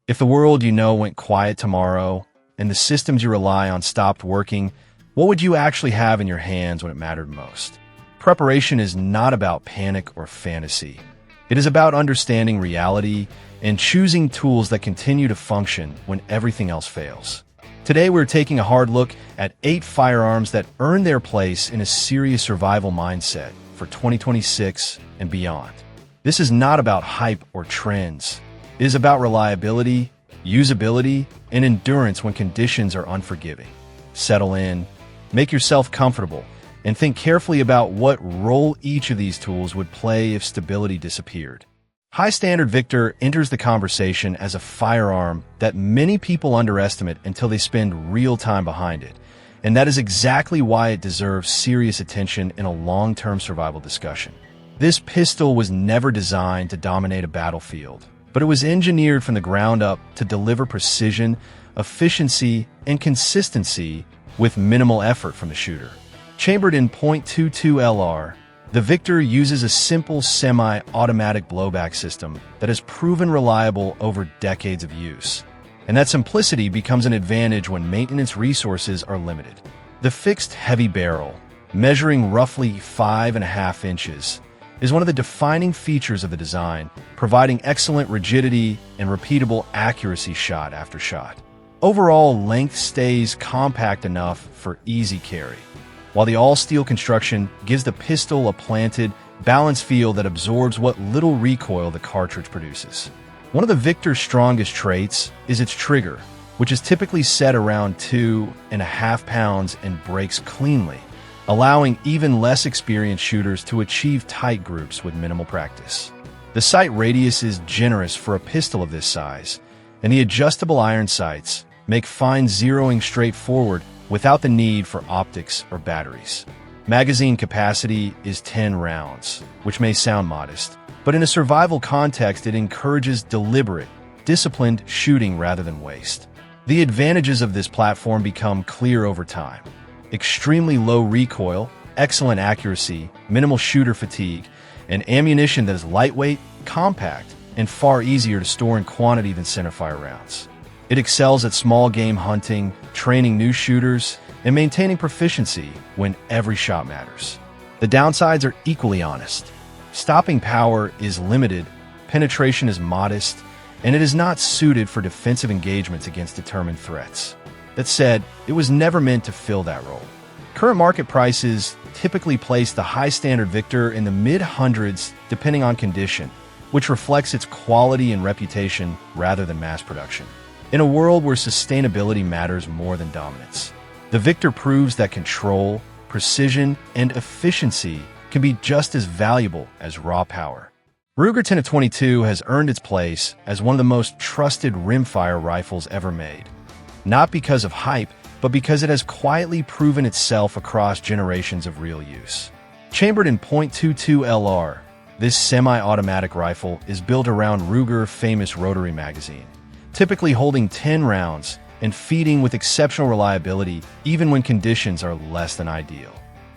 If the world you know went quiet tomorrow and the systems you rely on stopped working, what would you actually have in your hands when it mattered most? Preparation is not about panic or fantasy. It is about understanding reality and choosing tools that continue to function when everything else fails. Today, we're taking a hard look at 8 firearms that earn their place in a serious survival mindset for 2026 and beyond. This is not about hype or trends. It is about reliability, usability, and endurance when conditions are unforgiving. Settle in, make yourself comfortable, and think carefully about what role each of these tools would play if stability disappeared. High Standard Victor enters the conversation as a firearm that many people underestimate until they spend real time behind it, and that is exactly why it deserves serious attention in a long-term survival discussion. This pistol was never designed to dominate a battlefield, but it was engineered from the ground up to deliver precision, efficiency, and consistency with minimal effort from the shooter. Chambered in .22 LR, the Victor uses a simple semi-automatic blowback system that has proven reliable over decades of use. And that simplicity becomes an advantage when maintenance resources are limited. The fixed heavy barrel, measuring roughly 5.5 inches, is one of the defining features of the design, providing excellent rigidity and repeatable accuracy shot after shot. Overall length stays compact enough for easy carry, while the all-steel construction gives the pistol a planted, balanced feel that absorbs what little recoil the cartridge produces. One of the Victor's strongest traits is its trigger, which is typically set around 2.5 pounds and breaks cleanly, allowing even less experienced shooters to achieve tight groups with minimal practice. The sight radius is generous for a pistol of this size, and the adjustable iron sights make fine zeroing straightforward without the need for optics or batteries. Magazine capacity is 10 rounds, which may sound modest, but in a survival context it encourages deliberate, disciplined shooting rather than waste. The advantages of this platform become clear over time. Extremely low recoil, excellent accuracy, minimal shooter fatigue, and ammunition that is lightweight, compact, and far easier to store in quantity than centerfire rounds. It excels at small game hunting, training new shooters, and maintaining proficiency when every shot matters. The downsides are equally honest. Stopping power is limited, penetration is modest, and it is not suited for defensive engagements against determined threats. That said, it was never meant to fill that role. Current market prices typically place the High Standard Victor in the mid-hundreds depending on condition, which reflects its quality and reputation rather than mass production. In a world where sustainability matters more than dominance, the Victor proves that control, precision, and efficiency can be just as valuable as raw power. Ruger 10-22 has earned its place as one of the most trusted rimfire rifles ever made, not because of hype, but because it has quietly proven itself across generations of real use. Chambered in .22 LR, this semi-automatic rifle is built around Ruger's famous rotary magazine, typically holding 10 rounds and feeding with exceptional reliability even when conditions are less than ideal.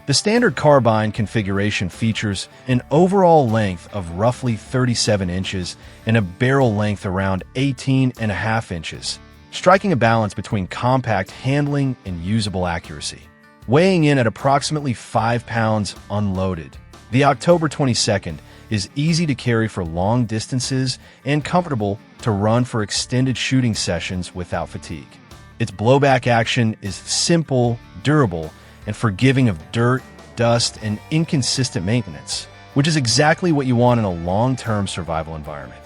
The standard carbine configuration features an overall length of roughly 37 inches and a barrel length around 18.5 inches, striking a balance between compact handling and usable accuracy. Weighing in at approximately 5 pounds unloaded, the October 22nd is easy to carry for long distances and comfortable to run for extended shooting sessions without fatigue. Its blowback action is simple, durable, and forgiving of dirt, dust, and inconsistent maintenance, which is exactly what you want in a long-term survival environment.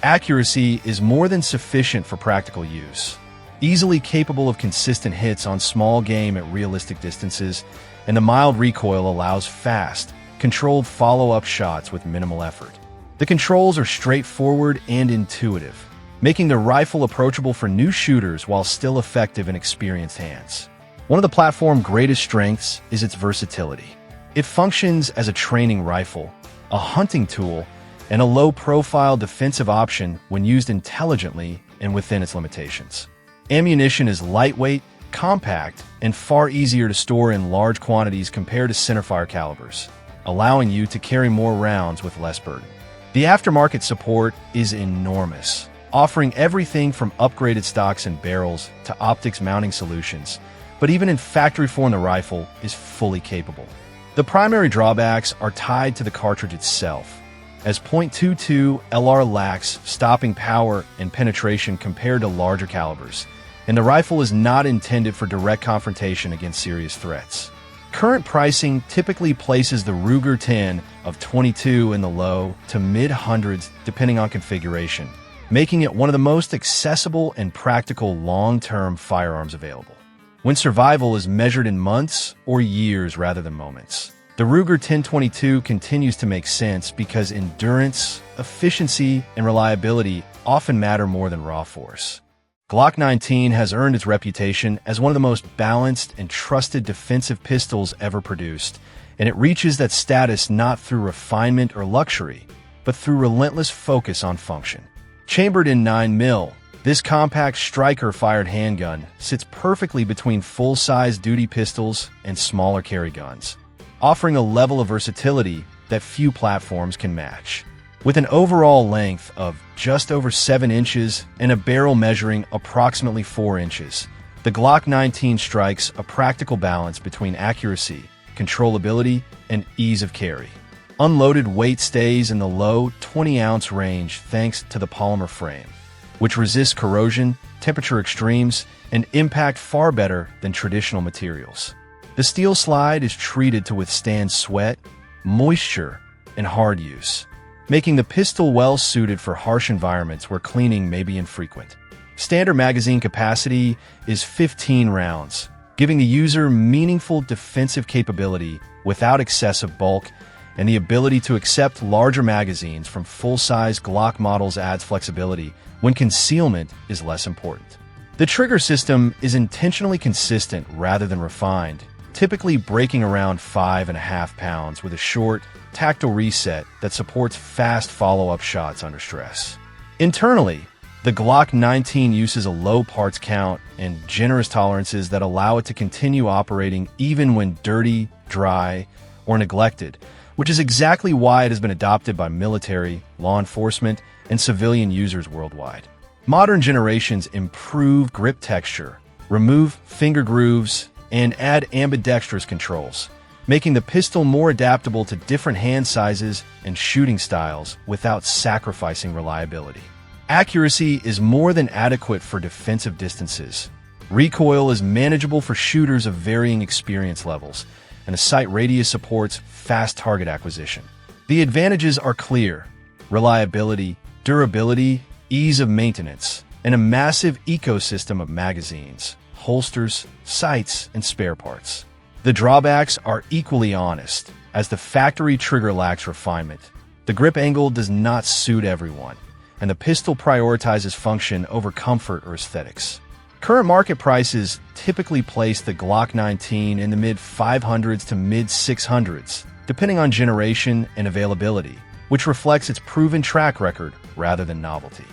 Accuracy is more than sufficient for practical use, easily capable of consistent hits on small game at realistic distances, and the mild recoil allows fast, controlled follow-up shots with minimal effort. The controls are straightforward and intuitive, making the rifle approachable for new shooters while still effective in experienced hands. One of the platform's greatest strengths is its versatility. It functions as a training rifle, a hunting tool, and a low-profile defensive option when used intelligently and within its limitations. Ammunition is lightweight, compact, and far easier to store in large quantities compared to centerfire calibers, allowing you to carry more rounds with less burden. The aftermarket support is enormous. offering everything from upgraded stocks and barrels to optics mounting solutions, but even in factory form the rifle is fully capable. The primary drawbacks are tied to the cartridge itself, as .22 LR lacks stopping power and penetration compared to larger calibers, and the rifle is not intended for direct confrontation against serious threats. Current pricing typically places the Ruger 10 of .22 in the low to mid-hundreds depending on configuration, making it one of the most accessible and practical long-term firearms available, when survival is measured in months or years rather than moments. The Ruger 1022 continues to make sense because endurance, efficiency, and reliability often matter more than raw force. Glock 19 has earned its reputation as one of the most balanced and trusted defensive pistols ever produced, and it reaches that status not through refinement or luxury, but through relentless focus on function. Chambered in 9mm, this compact striker-fired handgun sits perfectly between full-size duty pistols and smaller carry guns, offering a level of versatility that few platforms can match. With an overall length of just over 7 inches and a barrel measuring approximately 4 inches, the Glock 19 strikes a practical balance between accuracy, controllability, and ease of carry. Unloaded weight stays in the low 20-ounce range thanks to the polymer frame, which resists corrosion, temperature extremes, and impact far better than traditional materials. The steel slide is treated to withstand sweat, moisture, and hard use, making the pistol well-suited for harsh environments where cleaning may be infrequent. Standard magazine capacity is 15 rounds, giving the user meaningful defensive capability without excessive bulk, and the ability to accept larger magazines from full-size Glock models adds flexibility when concealment is less important. The trigger system is intentionally consistent rather than refined, typically breaking around 5.5 pounds with a short, tactile reset that supports fast follow-up shots under stress. Internally, the Glock 19 uses a low parts count and generous tolerances that allow it to continue operating even when dirty, dry, or neglected, which is exactly why it has been adopted by military, law enforcement, and civilian users worldwide. Modern generations improve grip texture, remove finger grooves, and add ambidextrous controls, making the pistol more adaptable to different hand sizes and shooting styles without sacrificing reliability. Accuracy is more than adequate for defensive distances. Recoil is manageable for shooters of varying experience levels, and the sight radius supports fast target acquisition. The advantages are clear: reliability, durability, ease of maintenance, and a massive ecosystem of magazines, holsters, sights, and spare parts. The drawbacks are equally honest, as the factory trigger lacks refinement. The grip angle does not suit everyone, and the pistol prioritizes function over comfort or aesthetics. Current market prices typically place the Glock 19 in the mid-500s to mid-600s, depending on generation and availability, which reflects its proven track record rather than novelty.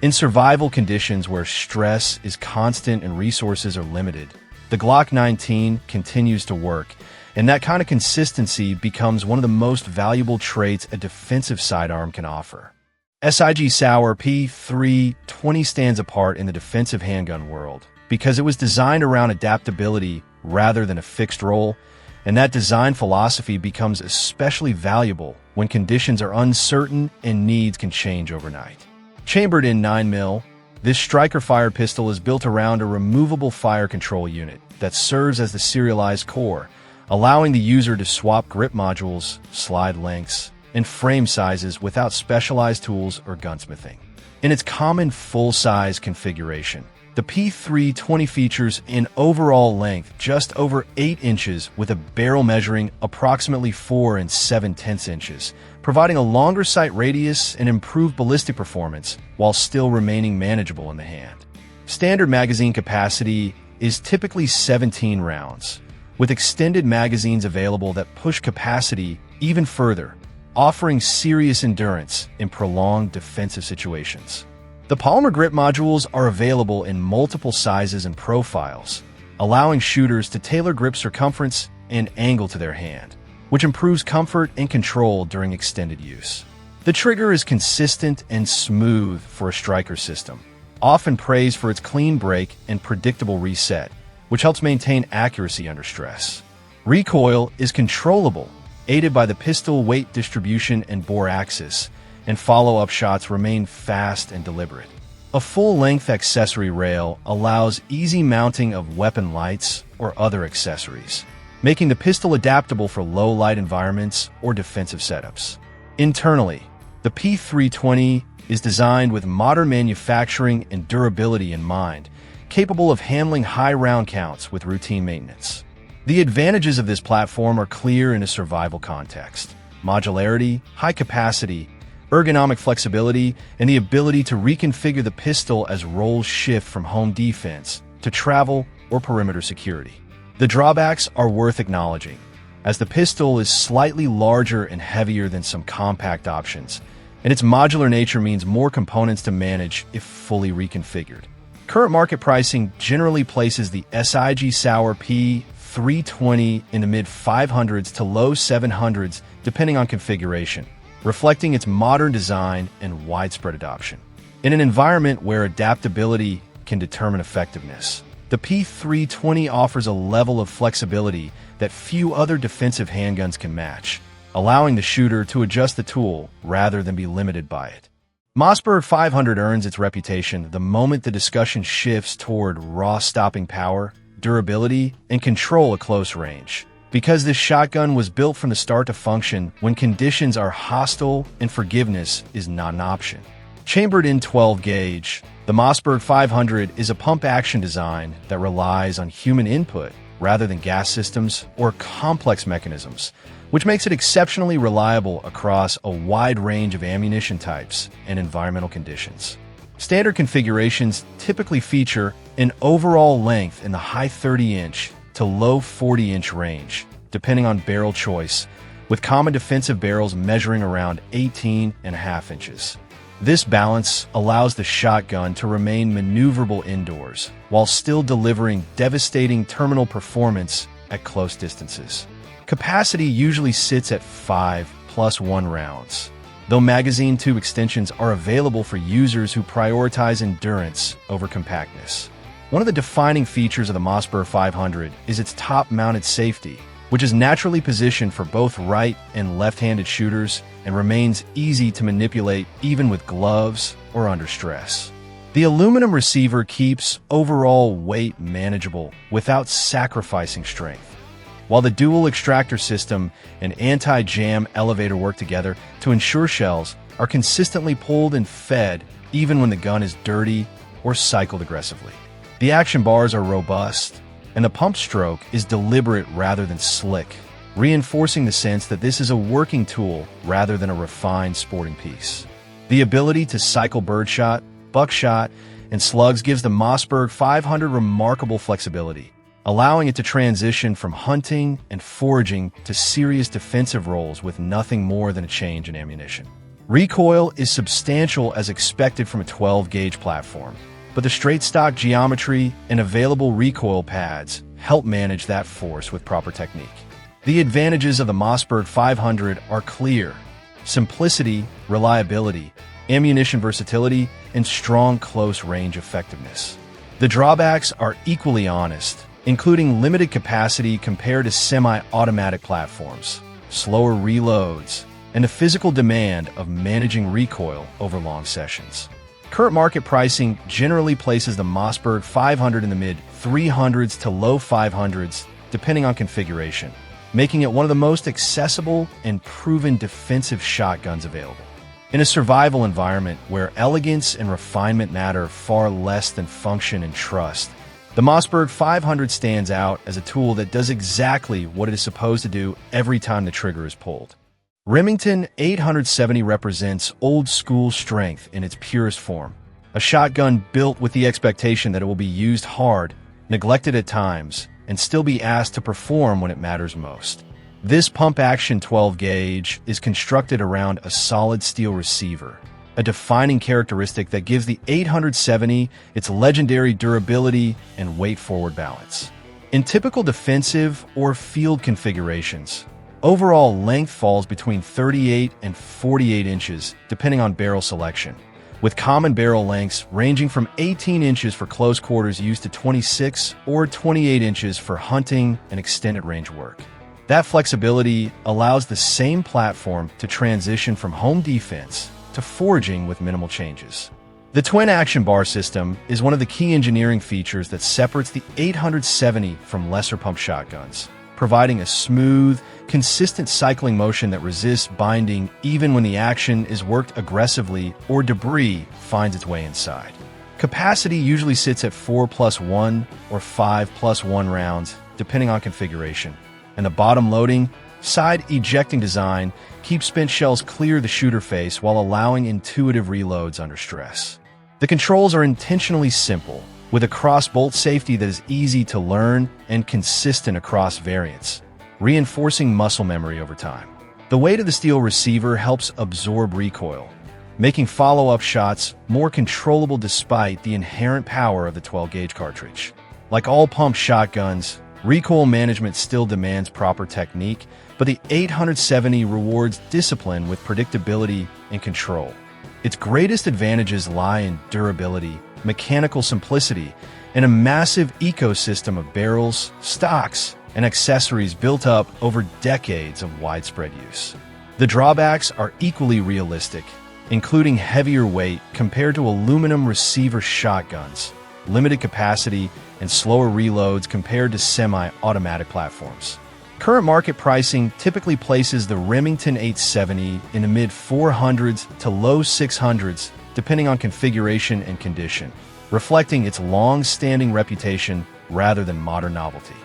In survival conditions where stress is constant and resources are limited, the Glock 19 continues to work, and that kind of consistency becomes one of the most valuable traits a defensive sidearm can offer. SIG Sauer P320 stands apart in the defensive handgun world because it was designed around adaptability rather than a fixed role, and that design philosophy becomes especially valuable when conditions are uncertain and needs can change overnight. Chambered in 9mm, this striker-fired pistol is built around a removable fire control unit that serves as the serialized core, allowing the user to swap grip modules, slide lengths, and frame sizes without specialized tools or gunsmithing. In its common full-size configuration, the P320 features an overall length just over 8 inches with a barrel measuring approximately 4 7/10 inches, providing a longer sight radius and improved ballistic performance while still remaining manageable in the hand. Standard magazine capacity is typically 17 rounds, with extended magazines available that push capacity even further, offering serious endurance in prolonged defensive situations. The polymer grip modules are available in multiple sizes and profiles, allowing shooters to tailor grip circumference and angle to their hand, which improves comfort and control during extended use. The trigger is consistent and smooth for a striker system, often praised for its clean break and predictable reset, which helps maintain accuracy under stress. Recoil is controllable, aided by the pistol weight distribution and bore axis, and follow-up shots remain fast and deliberate. A full-length accessory rail allows easy mounting of weapon lights or other accessories, making the pistol adaptable for low-light environments or defensive setups. Internally, the P320 is designed with modern manufacturing and durability in mind, capable of handling high round counts with routine maintenance. The advantages of this platform are clear in a survival context: modularity, high capacity, ergonomic flexibility, and the ability to reconfigure the pistol as roles shift from home defense to travel or perimeter security. The drawbacks are worth acknowledging, as the pistol is slightly larger and heavier than some compact options, and its modular nature means more components to manage if fully reconfigured. Current market pricing generally places the SIG Sauer P320 in the mid-500s to low 700s depending on configuration, reflecting its modern design and widespread adoption. In an environment where adaptability can determine effectiveness, the P320 offers a level of flexibility that few other defensive handguns can match, allowing the shooter to adjust the tool rather than be limited by it. Mossberg 500 earns its reputation the moment the discussion shifts toward raw stopping power, durability, and control at close range, because this shotgun was built from the start to function when conditions are hostile and forgiveness is not an option. Chambered in 12 gauge, the Mossberg 500 is a pump-action design that relies on human input rather than gas systems or complex mechanisms, which makes it exceptionally reliable across a wide range of ammunition types and environmental conditions. Standard configurations typically feature an overall length in the high 30-inch to low 40-inch range, depending on barrel choice, with common defensive barrels measuring around 18.5 inches. This balance allows the shotgun to remain maneuverable indoors, while still delivering devastating terminal performance at close distances. Capacity usually sits at 5+1 rounds, though magazine tube extensions are available for users who prioritize endurance over compactness. One of the defining features of the Mossberg 500 is its top-mounted safety, which is naturally positioned for both right and left-handed shooters and remains easy to manipulate even with gloves or under stress. The aluminum receiver keeps overall weight manageable without sacrificing strength, while the dual extractor system and anti-jam elevator work together to ensure shells are consistently pulled and fed even when the gun is dirty or cycled aggressively. The action bars are robust, and the pump stroke is deliberate rather than slick, reinforcing the sense that this is a working tool rather than a refined sporting piece. The ability to cycle birdshot, buckshot, and slugs gives the Mossberg 500 remarkable flexibility, allowing it to transition from hunting and foraging to serious defensive roles with nothing more than a change in ammunition. Recoil is substantial as expected from a 12-gauge platform, but the straight stock geometry and available recoil pads help manage that force with proper technique. The advantages of the Mossberg 500 are clear: simplicity, reliability, ammunition versatility, and strong close-range effectiveness. The drawbacks are equally honest, including limited capacity compared to semi-automatic platforms, slower reloads, and the physical demand of managing recoil over long sessions. Current market pricing generally places the Mossberg 500 in the mid-300s to low 500s, depending on configuration, making it one of the most accessible and proven defensive shotguns available. In a survival environment where elegance and refinement matter far less than function and trust, the Mossberg 500 stands out as a tool that does exactly what it is supposed to do every time the trigger is pulled. Remington 870 represents old-school strength in its purest form, a shotgun built with the expectation that it will be used hard, neglected at times, and still be asked to perform when it matters most. This pump-action 12-gauge is constructed around a solid steel receiver, a defining characteristic that gives the 870 its legendary durability and weight-forward balance. In typical defensive or field configurations, Overall length falls between 38 and 48 inches, depending on barrel selection, with common barrel lengths ranging from 18 inches for close quarters use to 26 or 28 inches for hunting and extended range work. That flexibility allows the same platform to transition from home defense to foraging with minimal changes. The twin action bar system is one of the key engineering features that separates the 870 from lesser pump shotguns, providing a smooth, consistent cycling motion that resists binding even when the action is worked aggressively or debris finds its way inside. Capacity usually sits at 4+1 or 5+1 rounds, depending on configuration, and the bottom loading, side ejecting design keeps spent shells clear the shooter face while allowing intuitive reloads under stress. The controls are intentionally simple, with a cross-bolt safety that is easy to learn and consistent across variants, reinforcing muscle memory over time. The weight of the steel receiver helps absorb recoil, making follow-up shots more controllable despite the inherent power of the 12-gauge cartridge. Like all pump shotguns, recoil management still demands proper technique, but the 870 rewards discipline with predictability and control. Its greatest advantages lie in durability, mechanical simplicity, and a massive ecosystem of barrels, stocks, and accessories built up over decades of widespread use. The drawbacks are equally realistic, including heavier weight compared to aluminum receiver shotguns, limited capacity, and slower reloads compared to semi-automatic platforms. Current market pricing typically places the Remington 870 in the mid-400s to low 600s, depending on configuration and condition, reflecting its long-standing reputation rather than modern novelty.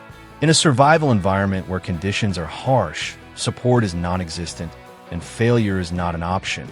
In a survival environment where conditions are harsh, support is non-existent, and failure is not an option,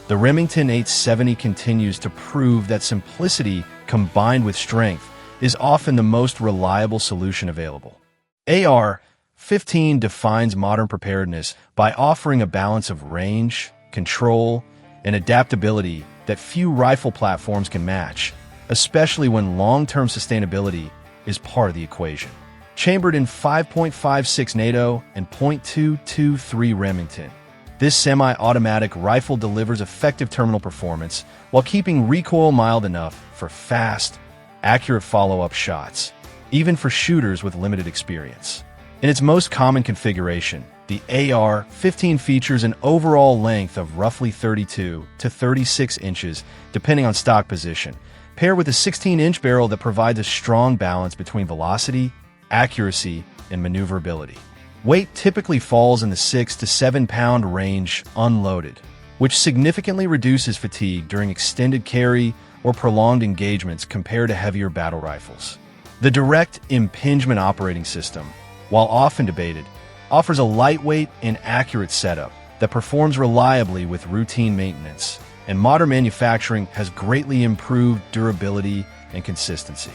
the Remington 870 continues to prove that simplicity combined with strength is often the most reliable solution available. AR-15 defines modern preparedness by offering a balance of range, control, and adaptability that few rifle platforms can match, especially when long-term sustainability is part of the equation. Chambered in 5.56 NATO and .223 Remington, this semi-automatic rifle delivers effective terminal performance while keeping recoil mild enough for fast, accurate follow-up shots, even for shooters with limited experience. In its most common configuration, the AR-15 features an overall length of roughly 32 to 36 inches, depending on stock position, paired with a 16-inch barrel that provides a strong balance between velocity, accuracy, and maneuverability. Weight typically falls in the 6 to 7 pound range unloaded, which significantly reduces fatigue during extended carry or prolonged engagements compared to heavier battle rifles. The direct impingement operating system, while often debated, offers a lightweight and accurate setup that performs reliably with routine maintenance, and modern manufacturing has greatly improved durability and consistency.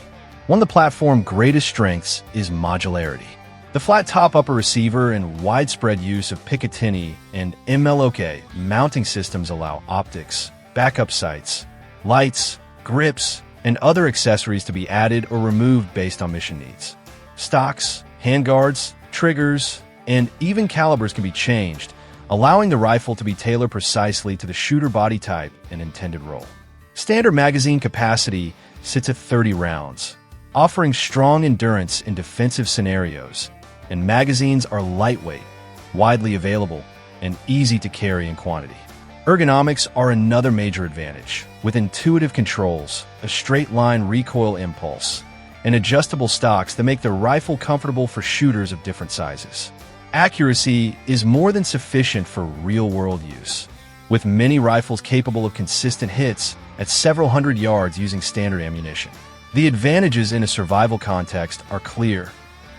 One of the platform's greatest strengths is modularity. The flat top upper receiver and widespread use of Picatinny and MLOK mounting systems allow optics, backup sights, lights, grips, and other accessories to be added or removed based on mission needs. Stocks, handguards, triggers, and even calibers can be changed, allowing the rifle to be tailored precisely to the shooter body type and intended role. Standard magazine capacity sits at 30 rounds, offering strong endurance in defensive scenarios, and magazines are lightweight, widely available, and easy to carry in quantity. Ergonomics are another major advantage, with intuitive controls, a straight-line recoil impulse, and adjustable stocks that make the rifle comfortable for shooters of different sizes. Accuracy is more than sufficient for real-world use, with many rifles capable of consistent hits at several hundred yards using standard ammunition. The advantages in a survival context are clear: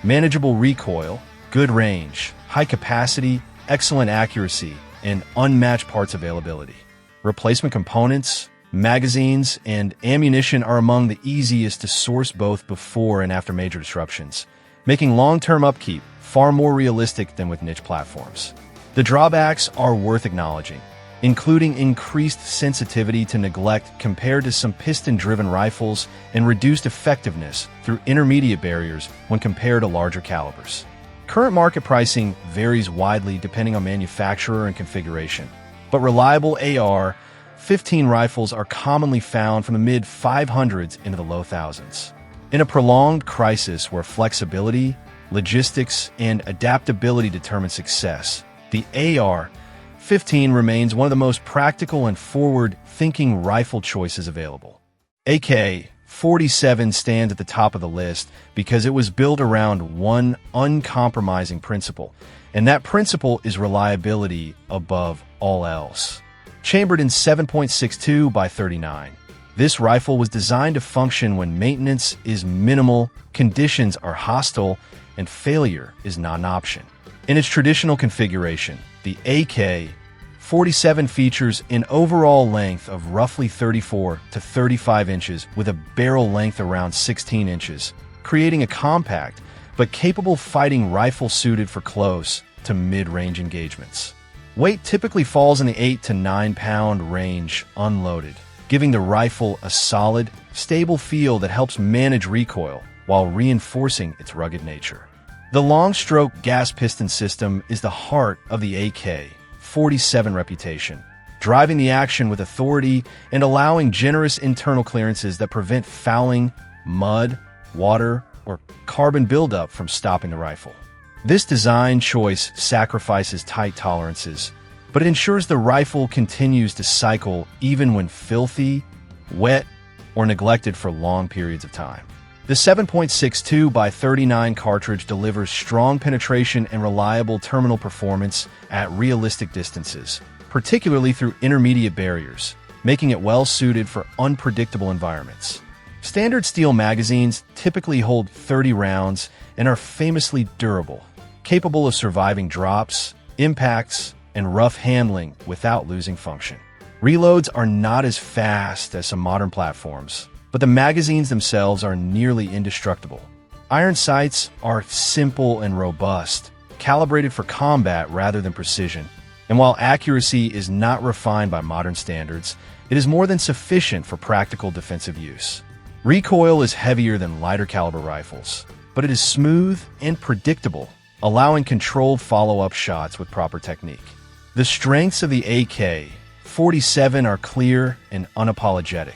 manageable recoil, good range, high capacity, excellent accuracy, and unmatched parts availability. Replacement components, magazines, and ammunition are among the easiest to source both before and after major disruptions, making long-term upkeep far more realistic than with niche platforms. The drawbacks are worth acknowledging, including increased sensitivity to neglect compared to some piston-driven rifles and reduced effectiveness through intermediate barriers when compared to larger calibers. Current market pricing varies widely depending on manufacturer and configuration, but reliable AR-15 rifles are commonly found from the mid-500s into the low thousands. In a prolonged crisis where flexibility, logistics, and adaptability determine success, the AR-15 remains one of the most practical and forward-thinking rifle choices available. AK-47 stands at the top of the list because it was built around one uncompromising principle, and that principle is reliability above all else. Chambered in 7.62 by 39, this rifle was designed to function when maintenance is minimal, conditions are hostile, and failure is not an option. In its traditional configuration, the AK-47 features an overall length of roughly 34 to 35 inches with a barrel length around 16 inches, creating a compact but capable fighting rifle suited for close to mid-range engagements. Weight typically falls in the 8 to 9 pound range unloaded, giving the rifle a solid, stable feel that helps manage recoil while reinforcing its rugged nature. The long-stroke gas piston system is the heart of the AK-47 reputation, driving the action with authority and allowing generous internal clearances that prevent fouling, mud, water, or carbon buildup from stopping the rifle. This design choice sacrifices tight tolerances, but it ensures the rifle continues to cycle even when filthy, wet, or neglected for long periods of time. The 7.62 by 39 cartridge delivers strong penetration and reliable terminal performance at realistic distances, particularly through intermediate barriers, making it well-suited for unpredictable environments. Standard steel magazines typically hold 30 rounds and are famously durable, capable of surviving drops, impacts, and rough handling without losing function. Reloads are not as fast as some modern platforms, but the magazines themselves are nearly indestructible. Iron sights are simple and robust, calibrated for combat rather than precision, and while accuracy is not refined by modern standards, it is more than sufficient for practical defensive use. Recoil is heavier than lighter caliber rifles, but it is smooth and predictable, allowing controlled follow-up shots with proper technique. The strengths of the AK-47 are clear and unapologetic.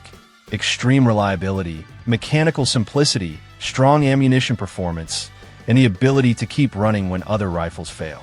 Extreme reliability, mechanical simplicity, strong ammunition performance, and the ability to keep running when other rifles fail.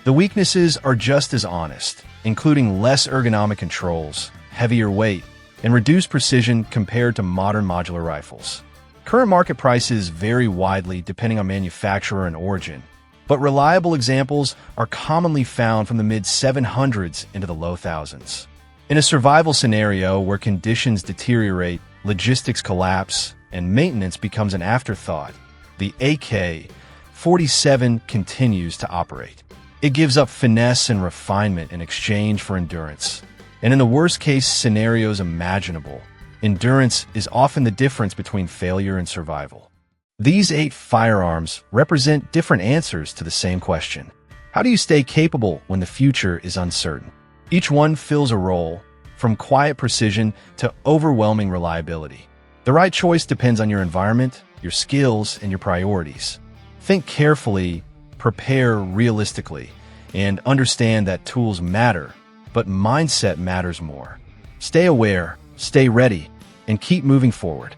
The weaknesses are just as honest, including less ergonomic controls, heavier weight, and reduced precision compared to modern modular rifles. Current market prices vary widely depending on manufacturer and origin, but reliable examples are commonly found from the mid-700s into the low thousands. In a survival scenario where conditions deteriorate, logistics collapse, and maintenance becomes an afterthought, the AK-47 continues to operate. It gives up finesse and refinement in exchange for endurance. And in the worst-case scenarios imaginable, endurance is often the difference between failure and survival. These 8 firearms represent different answers to the same question. How do you stay capable when the future is uncertain? Each one fills a role, from quiet precision to overwhelming reliability. The right choice depends on your environment, your skills, and your priorities. Think carefully, prepare realistically, and understand that tools matter, but mindset matters more. Stay aware, stay ready, and keep moving forward.